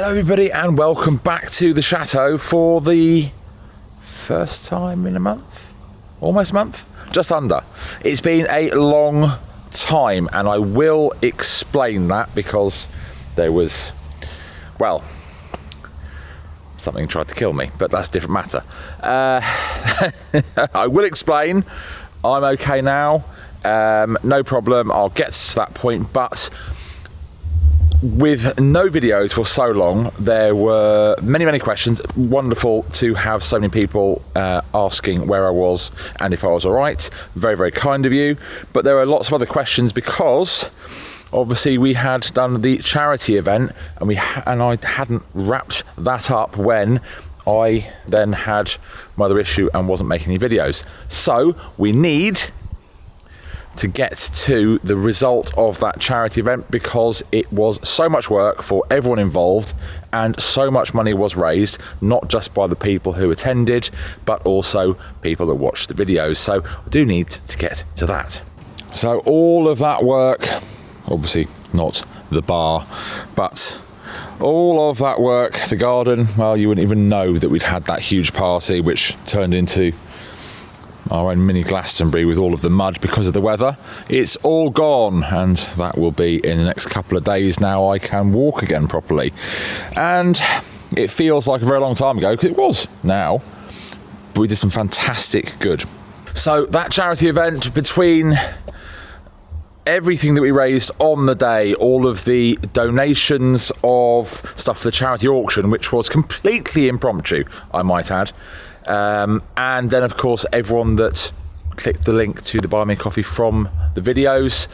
Hello everybody and welcome back to the Chateau for the first time in a month, almost a month, just under. It's been a long time and I will explain that because there was, well, something tried to kill me, but that's a different matter. I will explain. I'm okay now, no problem, I'll get to that point, but with no videos for so long, there were many questions. Wonderful to have so many people asking where I was and if I was all right. Very kind of you. But there were lots of other questions because obviously we had done the charity event and I hadn't wrapped that up when I then had my other issue and wasn't making any videos. So we need to get to the result of that charity event because it was so much work for everyone involved and so much money was raised, not just by the people who attended, but also people that watched the videos. So I do need to get to that. So all of that work, obviously not the bar, but all of that work, the garden, well, you wouldn't even know that we'd had that huge party, which turned into our own mini Glastonbury with all of the mud because of the weather. It's all gone, and that will be in the next couple of days. Now I can walk again properly, and it feels like a very long time ago because it was now, but we did some fantastic good. So that charity event, between everything that we raised on the day, all of the donations of stuff for the charity auction, which was completely impromptu, I might add, and then of course everyone that clicked the link to the Buy Me a Coffee from the videos,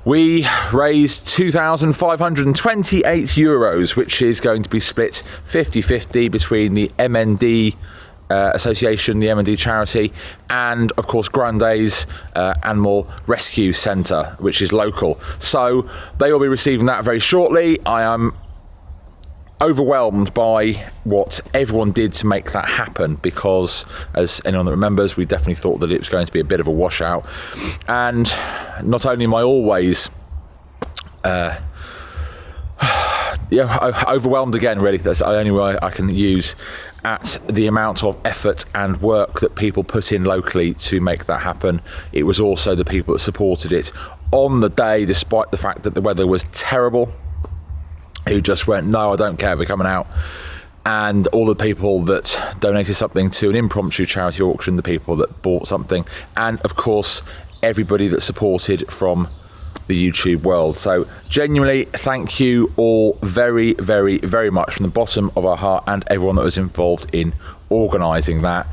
we raised €2,528, which is going to be split 50-50 between the MND Association, the MND charity, and of course Grande's Animal Rescue Centre, which is local. So they will be receiving that very shortly. I am overwhelmed by what everyone did to make that happen because, as anyone that remembers, we definitely thought that it was going to be a bit of a washout. And not only am I always overwhelmed again, really, that's the only way I can use, at the amount of effort and work that people put in locally to make that happen. It was also the people that supported it on the day, despite the fact that the weather was terrible, who just went, no, I don't care, we're coming out. And all the people that donated something to an impromptu charity auction, the people that bought something, and of course everybody that supported from the YouTube world. So genuinely thank you all very much from the bottom of our heart, and everyone that was involved in organising that.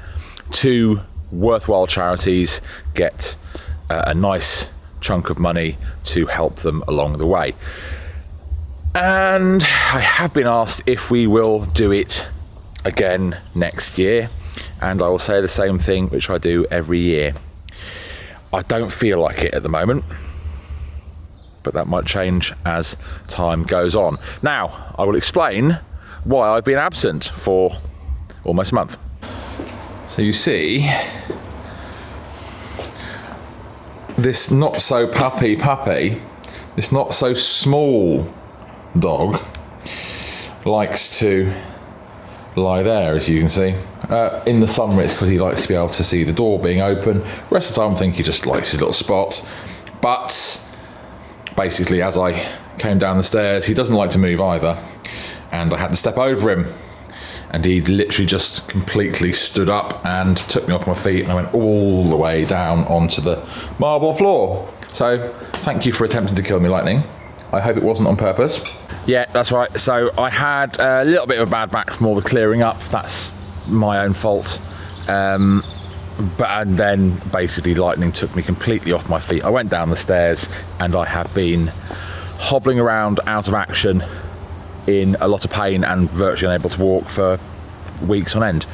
Two worthwhile charities get a nice chunk of money to help them along the way. And I have been asked if we will do it again next year, and I will say the same thing which I do every year. I don't feel like it at the moment, but that might change as time goes on. Now, I will explain why I've been absent for almost a month. So you see, this not so puppy, this not so small dog likes to lie there, as you can see. In the summer it's because he likes to be able to see the door being open. The rest of the time I think he just likes his little spot. But basically, as I came down the stairs, he doesn't like to move either, and I had to step over him, and he literally just completely stood up and took me off my feet, and I went all the way down onto the marble floor. So thank you for attempting to kill me, Lightning. I hope it wasn't on purpose. Yeah, that's right. So I had a little bit of a bad back from all the clearing up. That's my own fault. And then basically Lightning took me completely off my feet. I went down the stairs and I have been hobbling around out of action in a lot of pain and virtually unable to walk for weeks on end.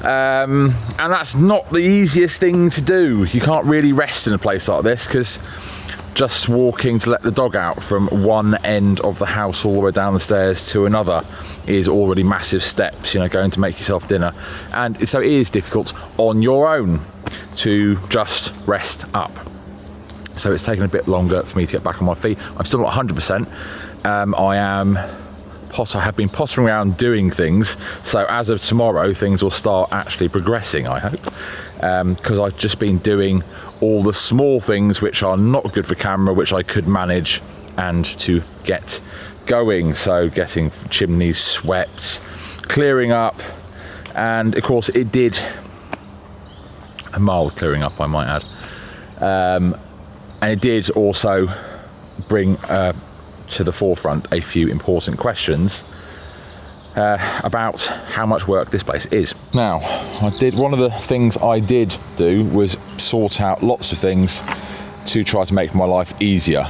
And that's not the easiest thing to do. You can't really rest in a place like this because just walking to let the dog out from one end of the house all the way down the stairs to another is already massive steps, going to make yourself dinner. And so it is difficult on your own to just rest up. So it's taken a bit longer for me to get back on my feet. I'm still not 100%. I am I have been pottering around doing things. So as of tomorrow, things will start actually progressing, I hope. Because I've just been doing all the small things which are not good for camera, which I could manage and to get going. So getting chimneys swept, clearing up, and of course it did a mild clearing up, I might add. And it did also bring to the forefront a few important questions about how much work this place is. Now, one of the things I did do was sort out lots of things to try to make my life easier.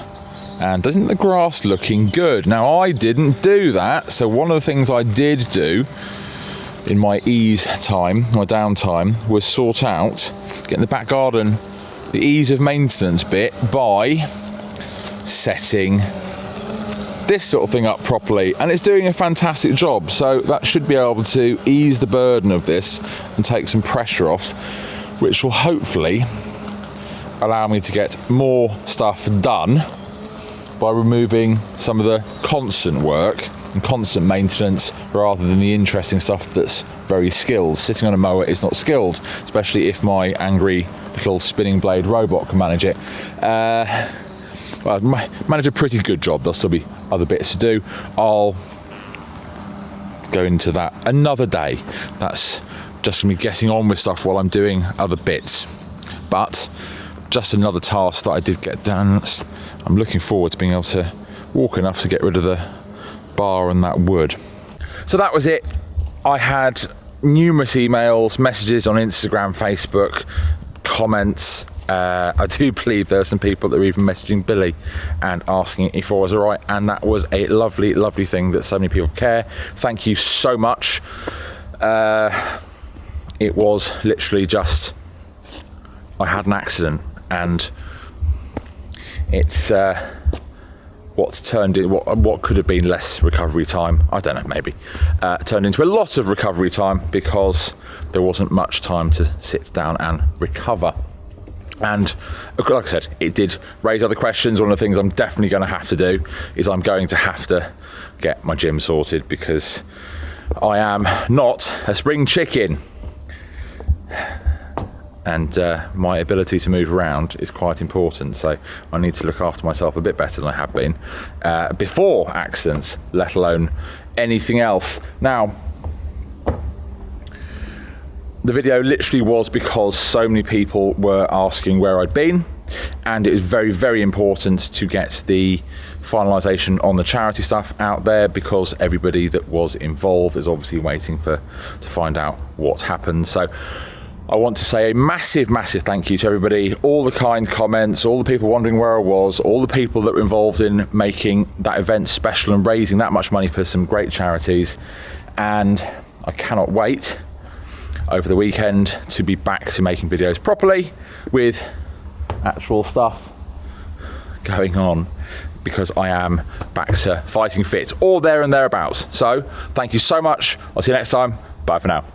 And isn't the grass looking good? Now, I didn't do that. So one of the things I did do in my ease time, my downtime, was sort out, getting the back garden, the ease of maintenance bit by setting this sort of thing up properly, and it's doing a fantastic job. So that should be able to ease the burden of this and take some pressure off, which will hopefully allow me to get more stuff done by removing some of the constant work and constant maintenance rather than the interesting stuff that's very skilled. Sitting on a mower is not skilled, especially if my angry little spinning blade robot can manage it. Well, manage a pretty good job. There'll still be other bits to do. I'll go into that another day. That's just going to be getting on with stuff while I'm doing other bits. But just another task that I did get done. I'm looking forward to being able to walk enough to get rid of the bar and that wood. So that was it. I had numerous emails, messages on Instagram, Facebook, comments. I do believe there are some people that were even messaging Billy and asking if I was all right, and that was a lovely, lovely thing that so many people care. Thank you so much. It was literally just, I had an accident, and it's what could have been less recovery time, I don't know, maybe turned into a lot of recovery time because there wasn't much time to sit down and recover. And like I said, it did raise other questions. One of the things I'm definitely going to have to do is I'm going to have to get my gym sorted, because I am not a spring chicken, and my ability to move around is quite important. So I need to look after myself a bit better than I have been before accidents, let alone anything else. Now, the video literally was because so many people were asking where I'd been, and it was very, very important to get the finalisation on the charity stuff out there, because everybody that was involved is obviously waiting to find out what's happened. So I want to say a massive, massive thank you to everybody, all the kind comments, all the people wondering where I was, all the people that were involved in making that event special and raising that much money for some great charities. And I cannot wait over the weekend to be back to making videos properly with actual stuff going on, because I am back to fighting fit, or there and thereabouts. So thank you so much. I'll see you next time. Bye for now.